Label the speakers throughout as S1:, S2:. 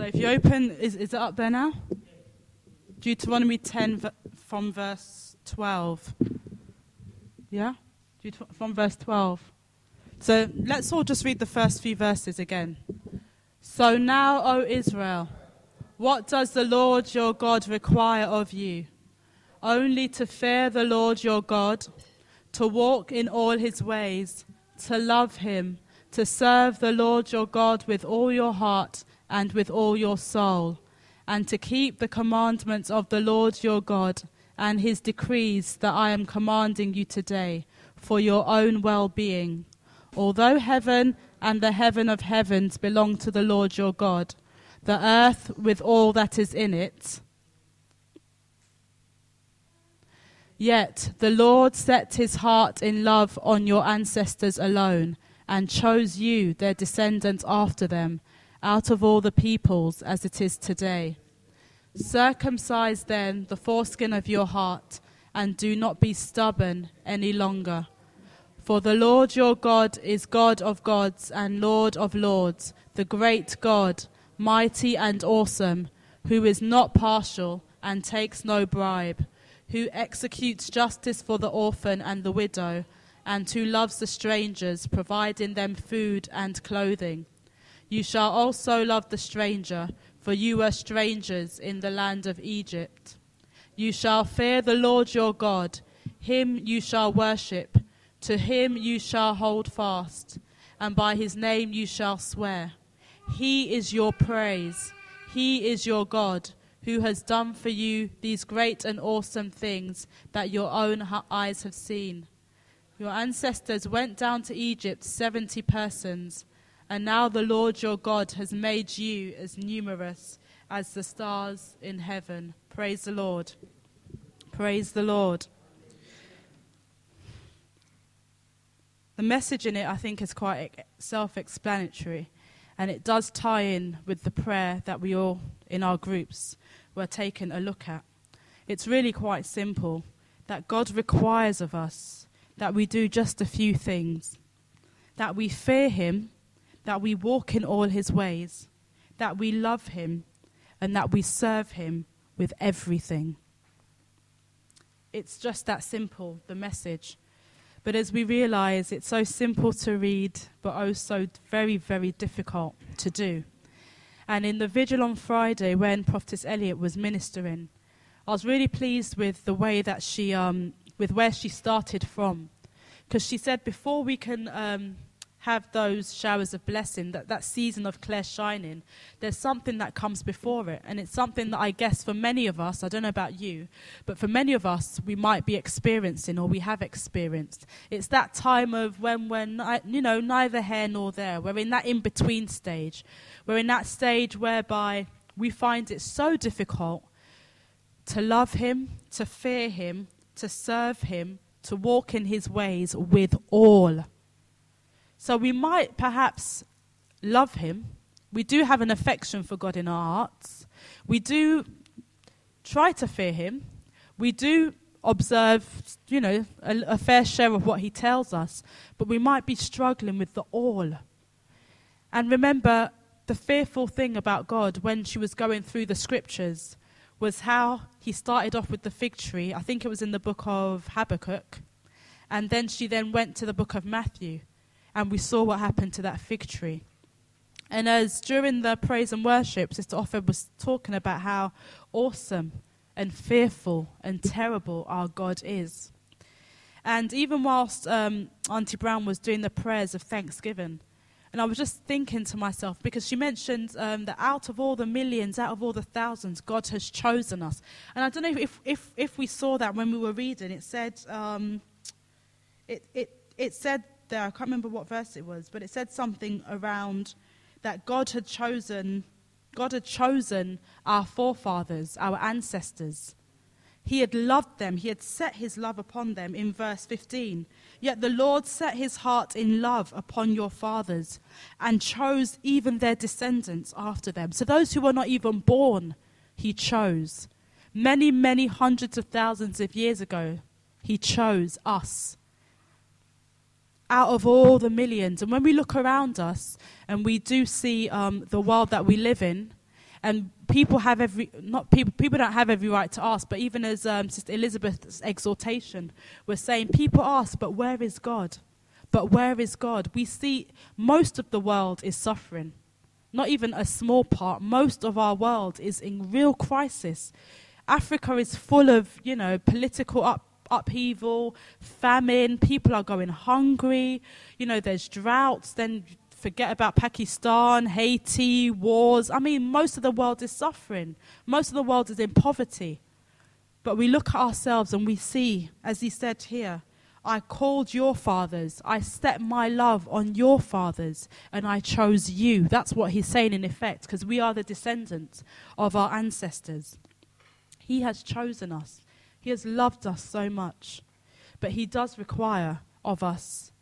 S1: if you open, is it up there now? Deuteronomy 10 from verse 12. Yeah? From verse 12. So let's all just read the first few verses again. So now, O Israel, what does the Lord your God require of you? Only to fear the Lord your God, to walk in all his ways, to love him, to serve the Lord your God with all your heart and with all your soul, and to keep the commandments of the Lord your God and his decrees that I am commanding you today for your own well-being. Although heaven and the heaven of heavens belong to the Lord your God, the earth with all that is in it, yet the Lord set his heart in love on your ancestors alone, and chose you, their descendants after them, out of all the peoples as it is today. Circumcise then the foreskin of your heart, and do not be stubborn any longer. For the Lord your God is God of gods and Lord of lords, the great God, mighty and awesome, who is not partial and takes no bribe, who executes justice for the orphan and the widow, and who loves the strangers, providing them food and clothing. You shall also love the stranger, for you were strangers in the land of Egypt. You shall fear the Lord your God, him you shall worship, to him you shall hold fast, and by his name you shall swear. He is your praise, he is your God, who has done for you these great and awesome things that your own eyes have seen. Your ancestors went down to Egypt 70 persons, and now the Lord your God has made you as numerous as the stars in heaven. Praise the Lord. Praise the Lord. The message in it, I think, is quite self-explanatory, and it does tie in with the prayer that we all, in our groups, were taking a look at. It's really quite simple, that God requires of us that we do just a few things, that we fear him, that we walk in all his ways, that we love him, and that we serve him with everything. It's just that simple, the message. But as we realize, it's so simple to read, but also very, very difficult to do. And in the vigil on Friday, when Prophetess Elliot was ministering, I was really pleased with the way that she, with where she started from. Because she said before we can have those showers of blessing, that season of clear shining, there's something that comes before it. And it's something that I guess for many of us, I don't know about you, but for many of us, we might be experiencing or we have experienced. It's that time of when we're, neither here nor there. We're in that in-between stage. We're in that stage whereby we find it so difficult to love him, to fear him, to serve him, to walk in his ways with all. So we might perhaps love him. We do have an affection for God in our hearts. We do try to fear him. We do observe, a fair share of what he tells us. But we might be struggling with the all. And remember, the fearful thing about God when she was going through the scriptures was how he started off with the fig tree. I think it was in the book of Habakkuk. And then she then went to the book of Matthew. And we saw what happened to that fig tree. And as during the praise and worship, Sister Offred was talking about how awesome and fearful and terrible our God is. And even whilst Auntie Brown was doing the prayers of thanksgiving, and I was just thinking to myself, because she mentioned that out of all the millions, out of all the thousands, God has chosen us. And I don't know if we saw that when we were reading. It said, it said there, I can't remember what verse it was, but it said something around that God had chosen our forefathers, our ancestors. He had loved them. He had set his love upon them in verse 15. Yet the Lord set his heart in love upon your fathers and chose even their descendants after them. So those who were not even born, he chose. Many, many hundreds of thousands of years ago, he chose us out of all the millions. And when we look around us and we do see the world that we live in, And people don't have every right to ask, but even as Sister Elizabeth's exhortation was saying, people ask, but where is God? But where is God? We see most of the world is suffering. Not even a small part. Most of our world is in real crisis. Africa is full of, political upheaval, famine. People are going hungry. There's droughts. Then forget about Pakistan, Haiti, wars. I mean, most of the world is suffering. Most of the world is in poverty. But we look at ourselves and we see, as he said here, I called your fathers, I set my love on your fathers, and I chose you. That's what he's saying in effect, because we are the descendants of our ancestors. He has chosen us. He has loved us so much. But he does require of us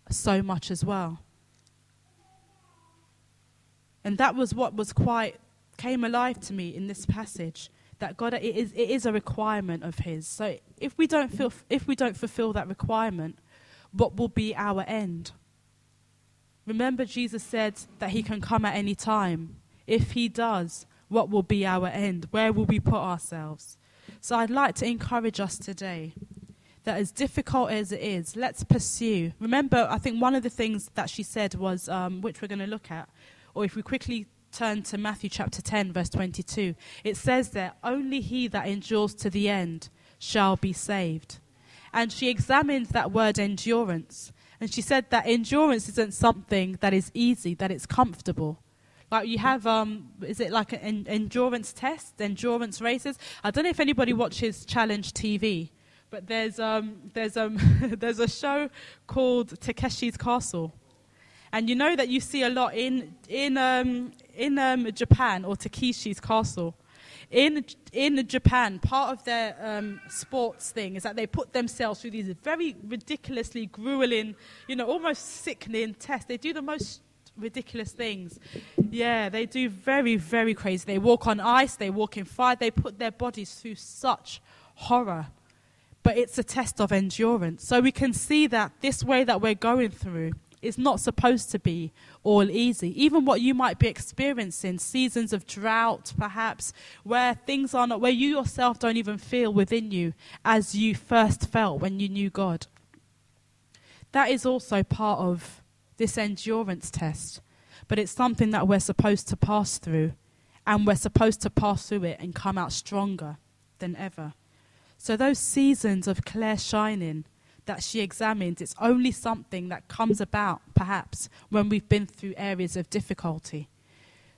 S1: so much as well. And that was what came alive to me in this passage. That God, it is a requirement of his. So if we don't fulfill that requirement, what will be our end? Remember, Jesus said that he can come at any time. If he does, what will be our end? Where will we put ourselves? So I'd like to encourage us today that as difficult as it is, let's pursue. Remember, I think one of the things that she said was, which we're going to look at, or if we quickly turn to Matthew chapter 10, verse 22. It says there, only he that endures to the end shall be saved. And she examined that word endurance. And she said that endurance isn't something that is easy, that it's comfortable. Like you have, is it like an endurance test, endurance races? I don't know if anybody watches Challenge TV, but there's a show called Takeshi's Castle. And you know that you see a lot in Japan, or Takeshi's Castle. In Japan, part of their sports thing is that they put themselves through these very ridiculously grueling, almost sickening tests. They do the most ridiculous things. Yeah, they do very, very crazy. They walk on ice, they walk in fire, they put their bodies through such horror. But it's a test of endurance. So we can see that this way that we're going through is not supposed to be all easy. Even what you might be experiencing, seasons of drought perhaps, where things are not, where you yourself don't even feel within you as you first felt when you knew God. That is also part of this endurance test. But it's something that we're supposed to pass through, and we're supposed to pass through it and come out stronger than ever. So those seasons of clear shining that she examined, it's only something that comes about, perhaps, when we've been through areas of difficulty.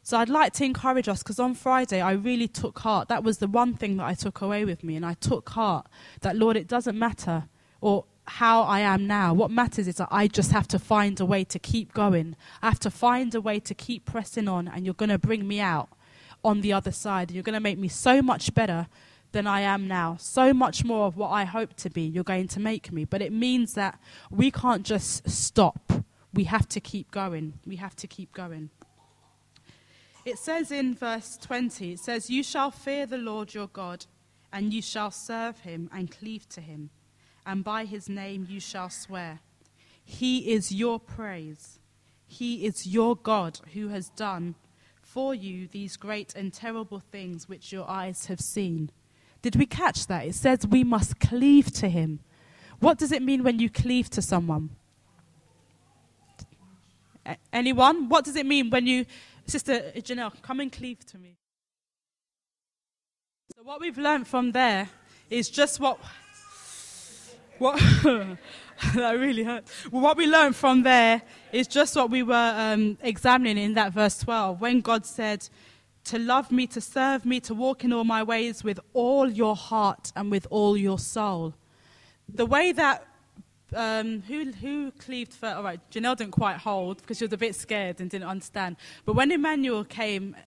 S1: So I'd like to encourage us, because on Friday I really took heart. That was the one thing that I took away with me, and I took heart that, Lord, it doesn't matter or how I am now. What matters is that I just have to find a way to keep going. I have to find a way to keep pressing on, and you're going to bring me out on the other side. You're going to make me so much better than I am now. So much more of what I hope to be, you're going to make me. But it means that we can't just stop. We have to keep going. We have to keep going. It says in verse 20, it says, you shall fear the Lord your God, and you shall serve him and cleave to him, and by his name you shall swear. He is your praise. He is your God who has done for you these great and terrible things which your eyes have seen. Did we catch that? It says we must cleave to him. What does it mean when you cleave to someone? Anyone? What does it mean when you... Sister Janelle, come and cleave to me. So what we've learned from there is just what that really hurt. Well, what we learned from there is just what we were examining in that verse 12, when God said, to love me, to serve me, to walk in all my ways with all your heart and with all your soul. The way that, who cleaved first? All right, Janelle didn't quite hold because she was a bit scared and didn't understand. But when Emmanuel came